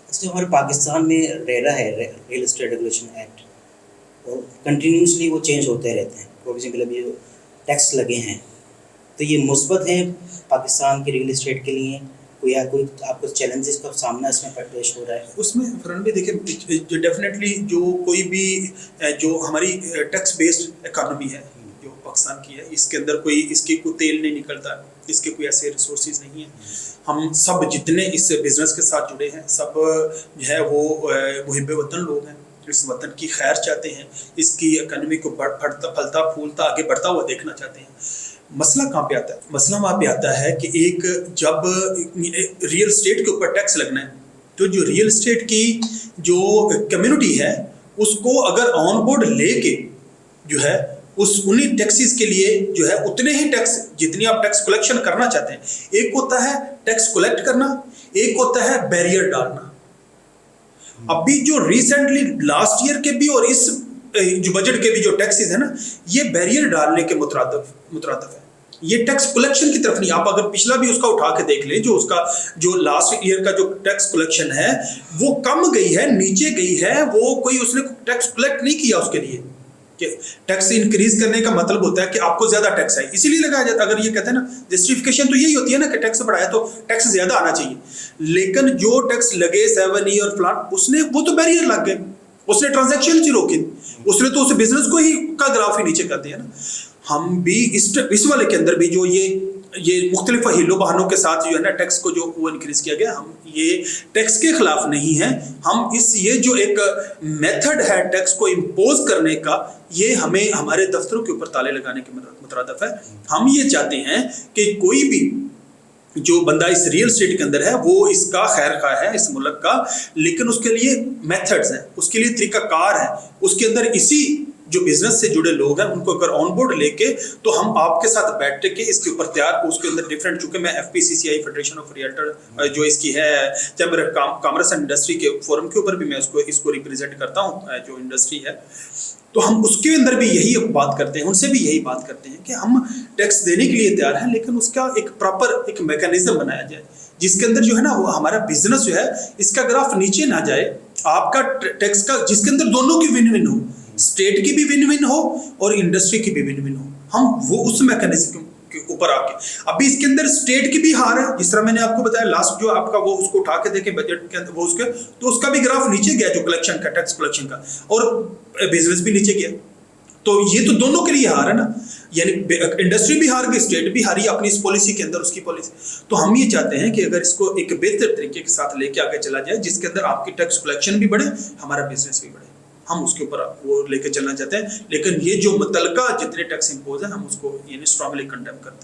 इसलिए हमारे पाकिस्तान में रेरा है, रियल एस्टेट रेगुलेशन एक्ट, और कंटिन्यूसली वो चेंज होते रहते हैं। फॉर एग्जाम्पल अभी जो टैक्स लगे हैं, तो ये मुस्बत है पाकिस्तान के रियल एस्टेट के लिए, कोई आपको चैलेंजेस का सामना इसमें पेश हो रहा है? उसमें फरहान भाई देखिए, जो डेफिनेटली जो कोई भी जो हमारी टैक्स बेस्ड इकोनॉमी है जो पाकिस्तान की है, इसके अंदर कोई इसके कोई तेल नहीं निकलता, इसके कोई ऐसे रिसोर्सेज नहीं है। हम सब जितने इस बिज़नेस के साथ जुड़े हैं सब जो है वो मुहिब वतन लोग हैं, इस वतन की खैर चाहते हैं, इसकी इकनॉमी को फलता फूलता आगे बढ़ता हुआ देखना चाहते हैं। मसला कहाँ पे आता है? मसला वहाँ पे आता है कि एक जब रियल स्टेट के ऊपर टैक्स लगना है, तो जो रियल स्टेट की जो कम्युनिटी है उसको अगर ऑन बोर्ड लेके जो है उस उन्हीं टैक्सेस के लिए जो है उतने ही टैक्स जितनी आप टैक्स कलेक्शन करना चाहते हैं, एक होता है टैक्स कलेक्ट करना, एक होता है बैरियर डालना। अभी जो रिसेंटली लास्ट ईयर के भी और इस जो बजट के भी जो टैक्सेस है ना, ये बैरियर डालने के मुतरादिफ है, ये टैक्स कलेक्शन की तरफ नहीं। आप अगर पिछला भी उसका उठा के देख लें, जो उसका जो लास्ट ईयर का जो टैक्स कलेक्शन है वो कम गई है, नीचे गई है, वो कोई उसने टैक्स कलेक्ट नहीं किया उसके लिए। टैक्स इंक्रीज करने का मतलब होता है कि आपको ज्यादा टैक्स है इसीलिए लगाया जाता है। अगर ये कहते हैं ना, जस्टिफिकेशन तो यही होती है ना कि टैक्स बढ़ाया तो टैक्स ज्यादा आना चाहिए, लेकिन जो टैक्स लगे 7E और फ्लाट, उसने वो तो बैरियर लग गए, उसने ट्रांजैक्शन ही रोके, उसने तो उस बिजनेस को ही का ग्राफ ही नीचे कर दिया ना। हम भी इस वाले के अंदर भी जो ये मुख्तलिफ हीलो बहानों के साथ जो है ना टैक्स को जो वो इंक्रीज किया गया, हम ये टैक्स के खिलाफ नहीं है। हम ये जो एक मेथड है टैक्स को इम्पोज करने का, ये हमें हमारे दफ्तरों के ऊपर ताले लगाने के मुतरादिफ है। हम ये चाहते हैं कि कोई भी जो बंदा इस रियल स्टेट के अंदर है वो इसका खैर खा है इस मुल्क का, लेकिन उसके लिए मेथड्स हैं, उसके लिए तरीकाकार है, उसके अंदर इसी जो बिजनेस से जुड़े लोग हैं उनको अगर ऑन बोर्ड लेके तो हम आपके साथ बैठ के इसके ऊपर तैयार, उसके अंदर डिफरेंट, चूंकि मैं FPCCI फेडरेशन ऑफ रियल्टर जो इसकी है चैम्बर कॉमर्स एंड इंडस्ट्री के फोरम के ऊपर भी मैं इसको रिप्रेजेंट करता हूँ जो इंडस्ट्री है, तो हम उसके अंदर भी यही बात करते हैं, उनसे भी यही बात करते हैं कि हम टैक्स देने के लिए तैयार हैं, लेकिन उसका एक प्रॉपर एक मैकेनिज्म बनाया जाए जिसके अंदर जो है ना वो हमारा बिजनेस जो है इसका ग्राफ नीचे ना जाए, आपका टैक्स का जिसके अंदर दोनों की विन विन हो, स्टेट की भी विन विन हो और इंडस्ट्री की भी विन विन हो। हम वो उस मैकेनिज्म के ऊपर आके, अभी इसके अंदर स्टेट की भी हार है, जिस तरह मैंने आपको बताया लास्ट जो आपका वो उसको उठा के देखे बजट के अंदर वो उसके, तो उसका भी ग्राफ नीचे गया जो कलेक्शन का, टैक्स कलेक्शन का, और बिजनेस भी नीचे गया। तो ये तो दोनों के लिए हार है ना, यानी इंडस्ट्री भी हार गई, स्टेट भी हारी अपनी इस पॉलिसी के अंदर, उसकी पॉलिसी। तो हम ये चाहते हैं कि अगर इसको एक बेहतर तरीके के साथ लेके आगे चला जाए जिसके अंदर आपकी टैक्स कलेक्शन भी बढ़े, हमारा बिजनेस भी बढ़े, हम उसके ऊपर वो लेके चलना चाहते हैं। लेकिन ये जो मुतलका जितने टैक्स इंपोज है हम उसको यानी स्ट्रांगली कंडेम करते हैं।